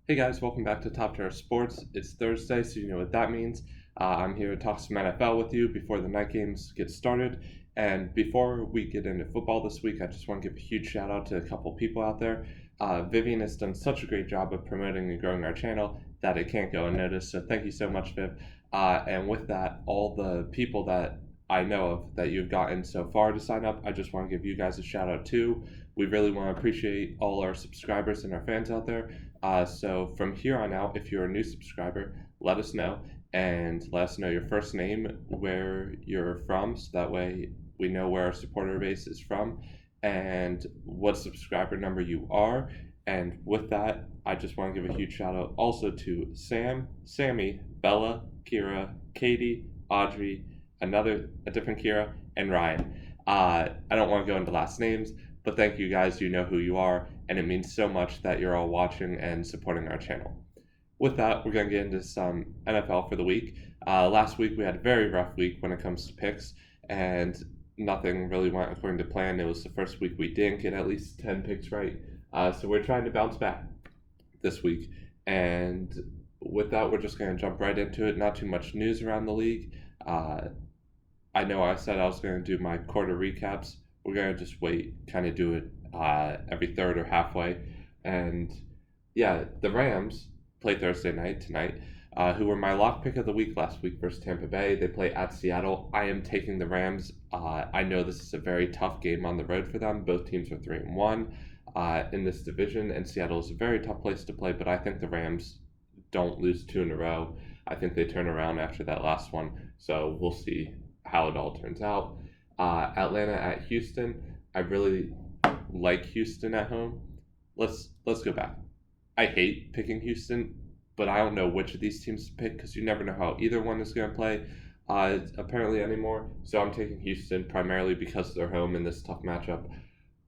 Hey guys, welcome back to Top Tier Sports. It's Thursday, so you know what that means. I'm here to talk some NFL with you before the night games get started. And before we get into football this week, I just want to give a huge shout out to a couple people out there. Vivian has done such a great job of promoting and growing our channel that it can't go unnoticed. So thank you so much, Viv. And with that, all the people that I know of that you've gotten so far to sign up, I just want to give you guys a shout out too. We really want to appreciate all our subscribers and our fans out there. So from here on out, if you're a new subscriber, let us know and let us know your first name, where you're from, so that way we know where our supporter base is from and what subscriber number you are. And with that, I just want to give a huge shout out also to Sam, Sammy, Bella, Kira, Katie, Audrey, a different Kira, and Ryan. I don't want to go into last names, but thank you guys. You know who you are, and it means so much that you're all watching and supporting our channel. With that, we're going to get into some NFL for the week. Last week, we had a very rough week when it comes to picks, and nothing really went according to plan. It was the first week we didn't get at least 10 picks right. So we're trying to bounce back this week. And with that, we're just going to jump right into it. Not too much news around the league. I know I said I was going to do my quarter recaps. We're going to just wait, kind of do it every third or halfway. And yeah, the Rams play Thursday night tonight, who were my lock pick of the week last week versus Tampa Bay. They play at Seattle. I am taking the Rams. I know this is a very tough game on the road for them. Both teams are 3-1 in this division, and Seattle is a very tough place to play, but I think the Rams don't lose two in a row. I think they turn around after that last one, so we'll see how it all turns out. Atlanta at Houston. I really like Houston at home. Let's go back. I hate picking Houston, but I don't know which of these teams to pick because you never know how either one is going to play apparently anymore. So I'm taking Houston primarily because they're home in this tough matchup.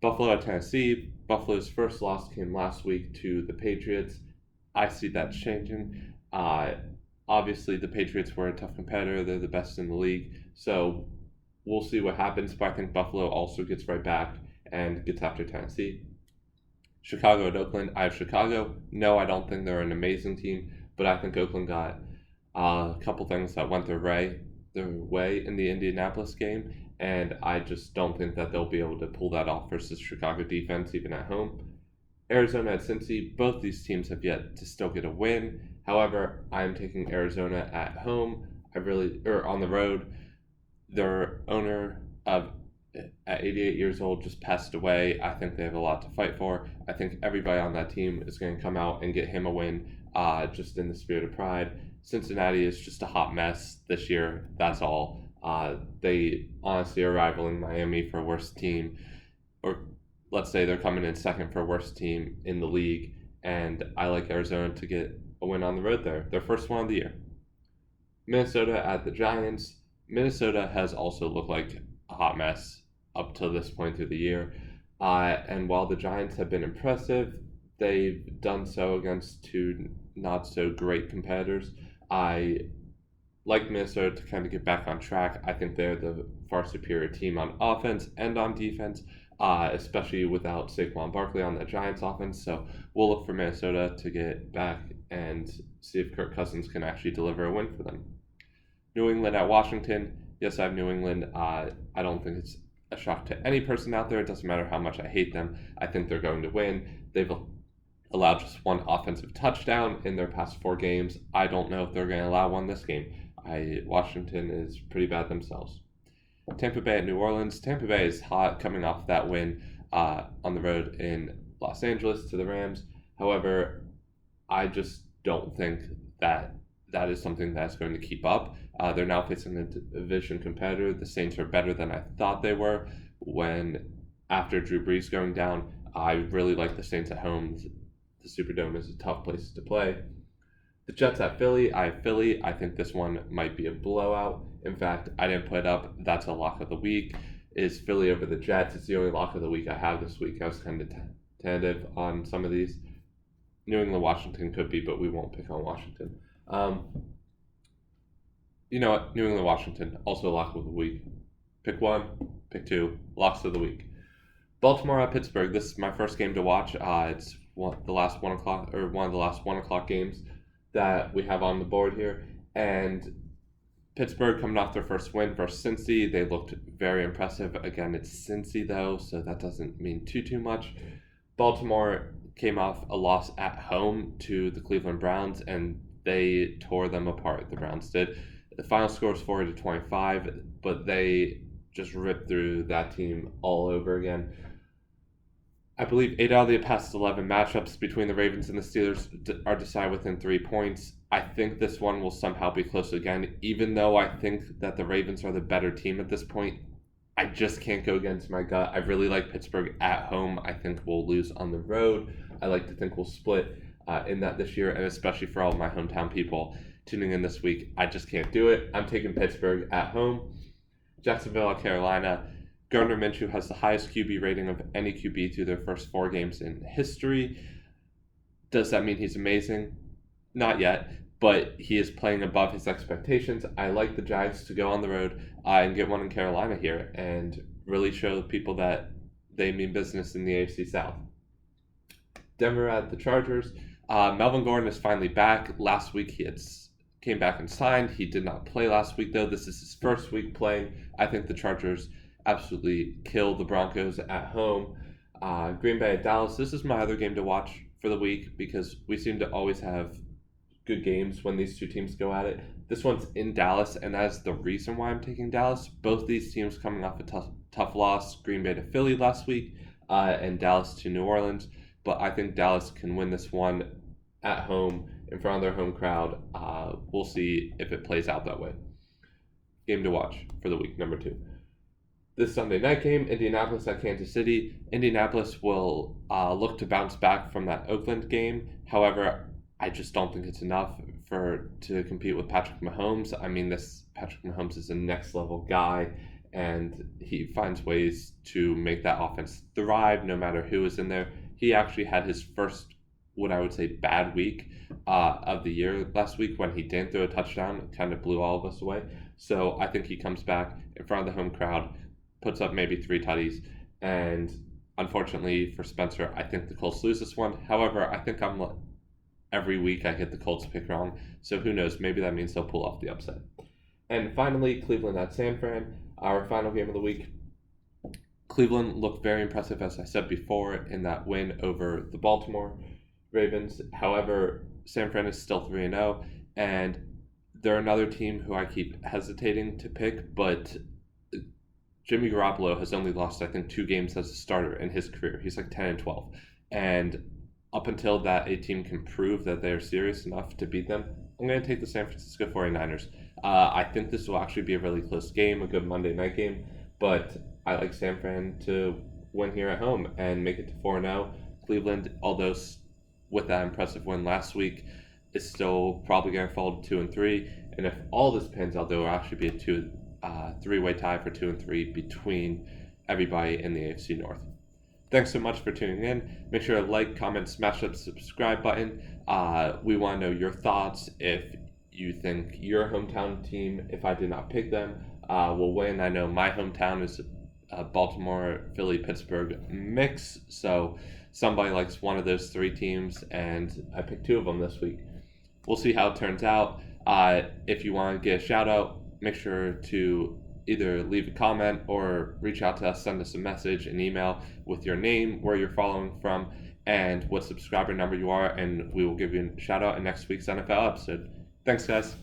Buffalo at Tennessee. Buffalo's first loss came last week to the Patriots. I see that changing. Obviously, the Patriots were a tough competitor. They're the best in the league. So we'll see what happens, but I think Buffalo also gets right back and gets after Tennessee. Chicago at Oakland. I have Chicago. No, I don't think they're an amazing team, but I think Oakland got a couple things that went their way in the Indianapolis game, and I just don't think that they'll be able to pull that off versus Chicago defense, even at home. Arizona at Cincy. Both these teams have yet to still get a win. However, I'm taking Arizona at home. On the road. Their owner at 88 years old just passed away. I think they have a lot to fight for. I think everybody on that team is going to come out and get him a win, just in the spirit of pride. Cincinnati is just a hot mess this year. That's all. They honestly are rivaling Miami for worst team, or let's say they're coming in second for worst team in the league. And I like Arizona to get a win on the road there. Their first one of the year. Minnesota at the Giants. Minnesota has also looked like a hot mess up to this point through the year. And while the Giants have been impressive, they've done so against two not so great competitors. I like Minnesota to kind of get back on track. I think they're the far superior team on offense and on defense, especially without Saquon Barkley on the Giants offense. So we'll look for Minnesota to get back and see if Kirk Cousins can actually deliver a win for them. New England at Washington. Yes, I have New England. I don't think it's a shock to any person out there. It doesn't matter how much I hate them. I think they're going to win. They've allowed just one offensive touchdown in their past 4 games. I don't know if they're going to allow one this game. Washington is pretty bad themselves. Tampa Bay at New Orleans. Tampa Bay is hot coming off that win on the road in Los Angeles to the Rams. However, I just don't think that is something that's going to keep up. They're now facing a division competitor. The Saints are better than I thought they were after Drew Brees going down. I really like the Saints at home. The Superdome is a tough place to play. The Jets at Philly. I have Philly. I think this one might be a blowout. In fact, I didn't put it up. That's a lock of the week. Is Philly over the Jets. It's the only lock of the week I have this week. I was kind of tentative on some of these. New England, Washington could be, but we won't pick on Washington. You know what? New England, Washington, also a lock of the week. Pick one, pick two, locks of the week. Baltimore at Pittsburgh. This is my first game to watch. It's one of the last 1 o'clock games that we have on the board here. And Pittsburgh coming off their first win versus Cincy, they looked very impressive. Again, it's Cincy though, so that doesn't mean too much. Baltimore came off a loss at home to the Cleveland Browns, and they tore them apart. The Browns did. The final score was 40-25, but they just ripped through that team all over again. I believe 8 out of the past 11 matchups between the Ravens and the Steelers are decided within 3 points. I think this one will somehow be close again, even though I think that the Ravens are the better team at this point. I just can't go against my gut. I really like Pittsburgh at home. I think we'll lose on the road. I like to think we'll split in that this year, and especially for all of my hometown people tuning in this week, I just can't do it. I'm taking Pittsburgh at home. Jacksonville at Carolina. Gardner Minshew has the highest QB rating of any QB through their first 4 games in history. Does that mean he's amazing? Not yet, but he is playing above his expectations. I like the Jags to go on the road and get one in Carolina here and really show people that they mean business in the AFC South. Denver at the Chargers. Melvin Gordon is finally back. Last week he came back and signed. He did not play last week though. This is his first week playing. I think the Chargers absolutely kill the Broncos at home. Green Bay at Dallas. This is my other game to watch for the week because we seem to always have good games when these two teams go at it. This one's in Dallas, and that's the reason why I'm taking Dallas. Both these teams coming off a tough loss. Green Bay to Philly last week, and Dallas to New Orleans. But I think Dallas can win this one at home in front of their home crowd. We'll see if it plays out that way. Game to watch for the week, number 2. This Sunday night game, Indianapolis at Kansas City. Indianapolis will look to bounce back from that Oakland game. However, I just don't think it's enough to compete with Patrick Mahomes. I mean, this Patrick Mahomes is a next level guy, and he finds ways to make that offense thrive no matter who is in there. He actually had his first, what I would say, bad week of the year last week when he didn't throw a touchdown. It kind of blew all of us away. So I think he comes back in front of the home crowd, puts up maybe 3 tutties, and unfortunately for Spencer, I think the Colts lose this one. However, I think every week I get the Colts pick wrong, so who knows, maybe that means they'll pull off the upset. And finally, Cleveland at San Fran, our final game of the week. Cleveland looked very impressive, as I said before, in that win over the Baltimore Ravens. However, San Fran is still 3-0, and they're another team who I keep hesitating to pick, but Jimmy Garoppolo has only lost, I think, 2 games as a starter in his career. He's like 10-12. And up until that a team can prove that they're serious enough to beat them, I'm going to take the San Francisco 49ers. I think this will actually be a really close game, a good Monday night game, but I like San Fran to win here at home and make it to 4-0. Cleveland, although with that impressive win last week, is still probably going to fall to 2-3. And if all this pans out, there will actually be a 3-way tie for 2 and 3 between everybody in the AFC North. Thanks so much for tuning in. Make sure to like, comment, smash that subscribe button. We want to know your thoughts. If you think your hometown team, if I did not pick them, will win. I know my hometown is Baltimore, Philly, Pittsburgh mix. So somebody likes one of those 3 teams, and I picked 2 of them this week. We'll see how it turns out. If you want to get a shout out, make sure to either leave a comment or reach out to us, send us a message, an email with your name, where you're following from, and what subscriber number you are, and we will give you a shout out in next week's NFL episode. Thanks, guys.